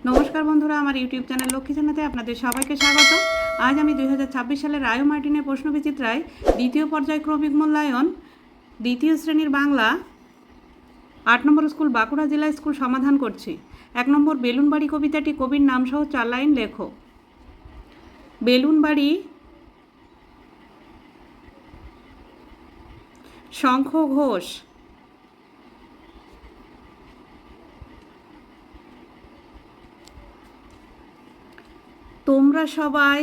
নমস্কার বন্ধুরা, আমার ইউটিউব চ্যানেল লক্ষ্মী জানাতে আপনাদের সবাইকে স্বাগত। আজ আমি 2026 সালের রায় মার্টিনের প্রশ্নবিচিত্রায় দ্বিতীয় পর্যায় ক্রমিক মূল্যায়ন দ্বিতীয় শ্রেণীর বাংলা 8 নম্বর স্কুল বাঁকুড়া জেলা স্কুল সমাধান করছি। 1 নম্বর, বেলুনবাড়ি কবিতাটি কবির নামসহ 4 লাইন লেখো। বেলুনবাড়ি শঙ্খ ঘোষ, তোমরা সবাই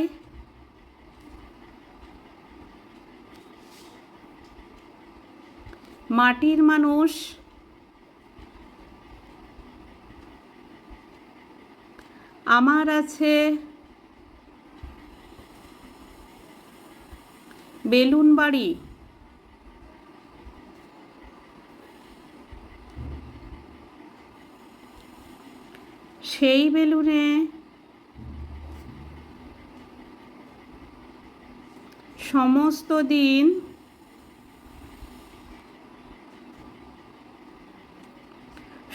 মাটির মানুষ, আমার আছে বেলুনবাড়ি, সেই বেলুনে সমস্ত দিন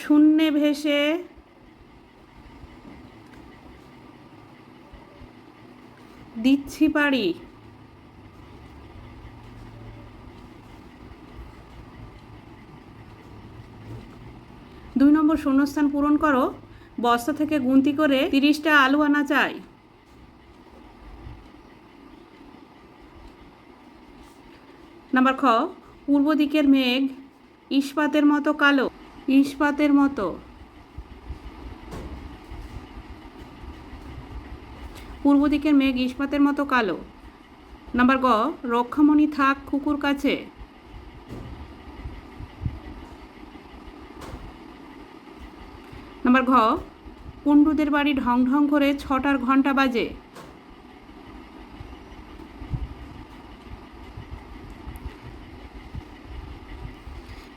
শূন্যে ভেসে দিচ্ছি পাড়ি। 2 নম্বর, শূন্যস্থান পূরণ করো। বস্তা থেকে গুনতি করে 30টা আলু আনা চাই। নাম্বার খ, পূর্ব দিকের মেঘ ইস্পাতের মতো কালো, ইস্পাতের মতো। পূর্ব দিকের মেঘ ইস্পাতের মতো কালো। নাম্বার গ, রক্ষামণি থাক কুকুর কাছে। নাম্বার ঘ, কুণ্ডুদের বাড়ি ঢং ঢং করে 6টার ঘন্টা বাজে।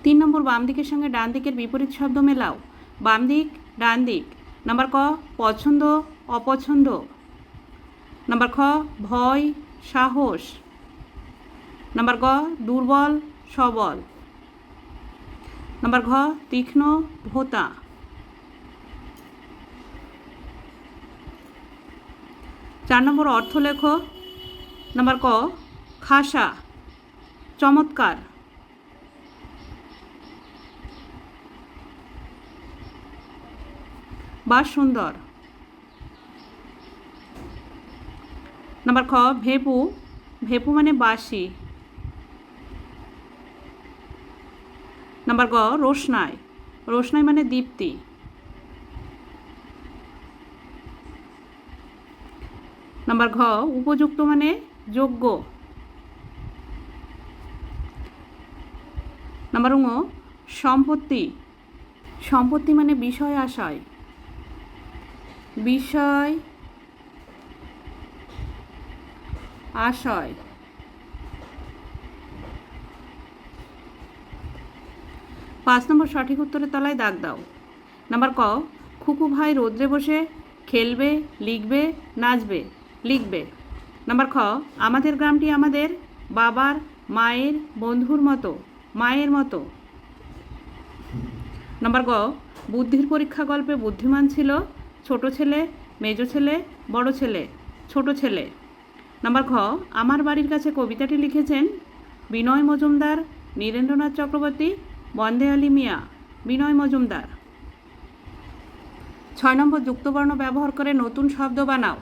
তিন নম্বর, বাম দিকের সঙ্গে ডান দিকের বিপরীত শব্দ মেলাও। বাম দিক, ডান দিক। নাম্বার ক, পছন্দ অপছন্দ। নাম্বার খ, ভয় সাহস। নাম্বার গ, দুর্বল সবল। নাম্বার ঘ, তীক্ষ্ণ ভোঁতা। 4 নম্বর, অর্থ লেখো। নাম্বার ক, খাসা চমৎকার। বা সুন্দর। নাম্বার খ, ভেপু, ভেপু মানে বাসি। নাম্বার গ, রোশনাই, রোশনাই মানে দীপ্তি। নাম্বার ঘ, উপযুক্ত মানে যোগ্য। নাম্বার ঙ, সম্পত্তি, সম্পত্তি মানে বিষয় আশয়, বিষয় আশয়। 5 নম্বর, সঠিক উত্তরের তলায় দাগ দাও। নাম্বার ক, খুকু ভাই রোদ্রে বসে খেলবে, লিখবে, নাচবে। লিখবে। নাম্বার খ, আমাদের গ্রামটি আমাদের বাবার মায়ের বন্ধুর মতো, মায়ের মতো। নাম্বার গ, বুদ্ধির পরীক্ষা গল্পে বুদ্ধিমান ছিল ছোট ছেলে, মেজ ছেলে, বড় ছেলে, ছোট ছেলে। নাম্বার খ, আমার বাড়ির কাছে কবিতাটি লিখেছেন বিনয় মজুমদার, নীরেন্দ্রনাথ চক্রবর্তী, বন্দে আলী মিয়া। বিনয় মজুমদার। 6 নম্বর, যুক্তবর্ণ ব্যবহার করে নতুন শব্দ বানাও।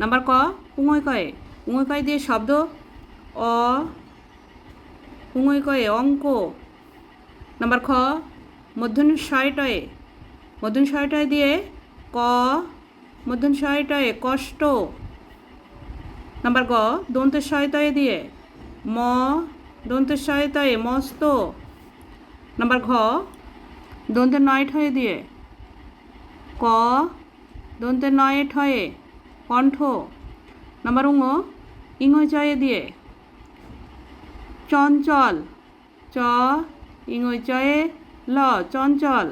নাম্বার ক, পুঙই কয়ে, পুঙই কয়ে দিয়ে শব্দ অ, পুঙই কয়ে অঙ্ক। নাম্বার খ, মূর্ধন্য ষয়টয়ে, মূর্ধন্য ষয়টয়ে দিয়ে ক, মূর্ধন্য ষয়টয়ে কষ্ট। নাম্বার গ, দন্তের শয়তয়ে দিয়ে ম, দন্তের শয়তয়ে মস্ত। নাম্বার ঘ, দন্তের নয় ঠয়ে দিয়ে ক, দন্তের নয় ঠয়ে কণ্ঠ। নাম্বার ঙ, ইঙয় চয়ে দিয়ে চঞ্চল, চ, ইঙয় চয়ে ল, চঞ্চল।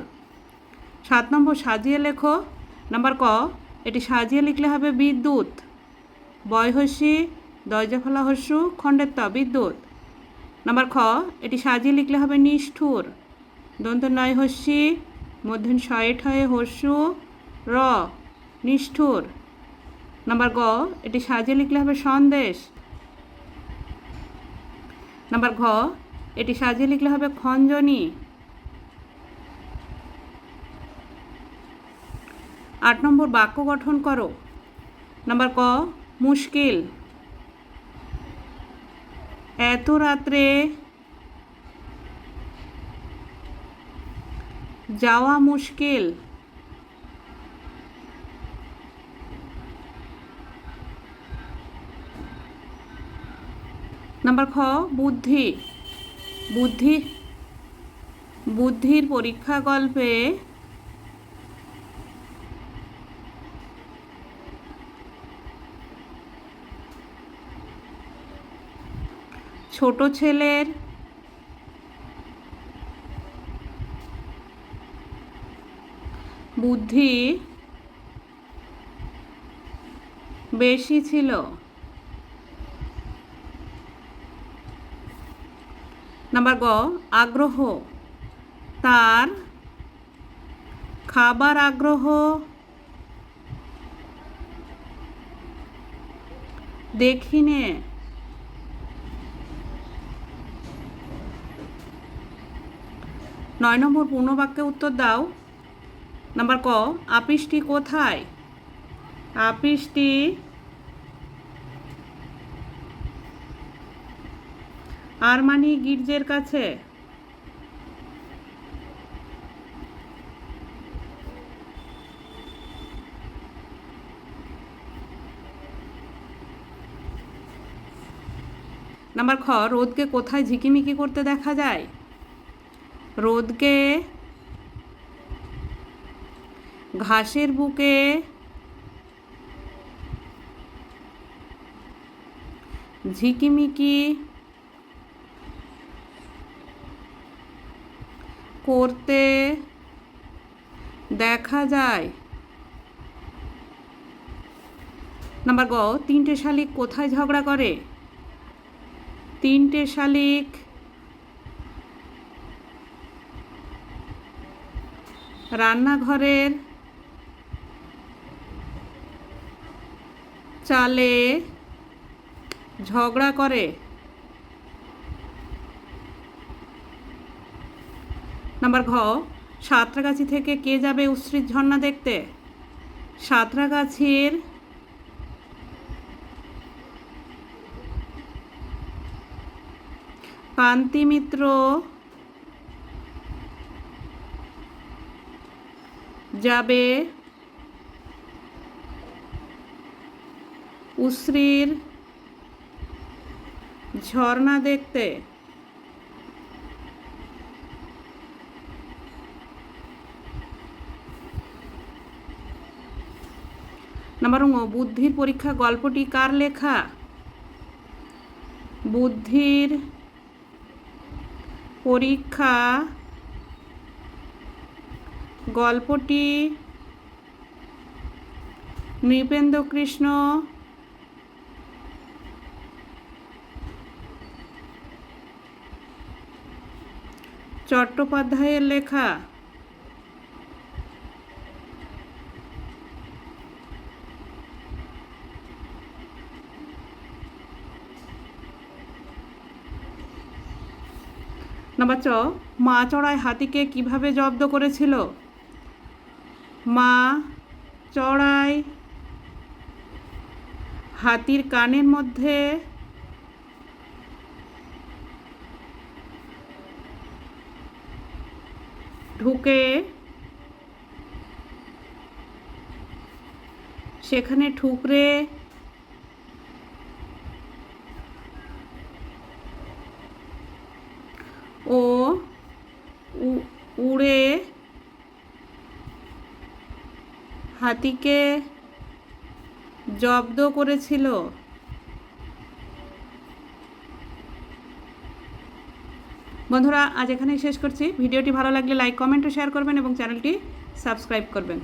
7 নম্বর, সাজিয়ে লেখো। নাম্বার ক, এটি সাজিয়ে লিখলে হবে বিদ্যুৎ, বয়হস্যি দরজা ফলা হস্যু খণ্ডের ত, বিদ্যুৎ। নাম্বার খ, এটি সাজিয়ে লিখলে হবে নিষ্ঠুর, দন্ত নয় হস্যি মধ্যন শয়ে ঠয়ে হস্যু র, নিষ্ঠুর। নাম্বার গ, এটি সাজিয়ে লিখলে হবে সন্দেশ। নাম্বার ঘ, এটি সাজিয়ে লিখলে হবে খঞ্জনি। 8 নম্বর, বাক্য গঠন করো। নাম্বার ক, মুশকিল। এত রাত্রে যাওয়া মুশকিল। নাম্বার খ, বুদ্ধি। বুদ্ধির পরীক্ষা গল্পে ছোট ছেলের বুদ্ধি বেশি ছিল। নাম্বার গ, আগ্রহ। তার খাবার আগ্রহ দেখিনে। 9 নম্বর, পূর্ণ বাক্যে উত্তর দাও। নাম্বার ক, আপিসটি কোথায়? আপিসটি আরমানি গির্জের কাছে। নাম্বার খ, রোদকে কোথায় ঝিকিমিকি করতে দেখা যায়? রোদকে ঘাসের বুকে ঝিকিমিকি করতে দেখা যায়। নাম্বার গ, 3টে শালিক কোথায় ঝগড়া করে? 3টে শালিক রান্নাঘরের চালে ঝগড়া করে। নাম্বার ঘ, সাঁতরাগাছি থেকে কে যাবে উচ্ছ্রিত ঝর্ণা দেখতে? সাঁতরাগাছির কান্তি মিত্র যাবে উশ্রির ঝর্ণা দেখতে। নাম্বার ঙ, বুদ্ধির পরীক্ষা গল্পটি কার লেখা? বুদ্ধির পরীক্ষা গল্পটি নৃপেন্দ্রকৃষ্ণ চট্টোপাধ্যায়ের লেখা। নাম্বার চ, মা চড়াই হাতিকে কিভাবে জব্দ করেছিল? মা চড়াই হাতির কানের মধ্যে ঢুকে সেখানে ঠুকরে ও উড়ে হাতিকে জব্দ করেছিল। বন্ধুরা, আজ এখানেই শেষ করছি। ভিডিওটি ভালো লাগলে লাইক, কমেন্ট ও শেয়ার করবেন এবং চ্যানেলটি সাবস্ক্রাইব করবেন।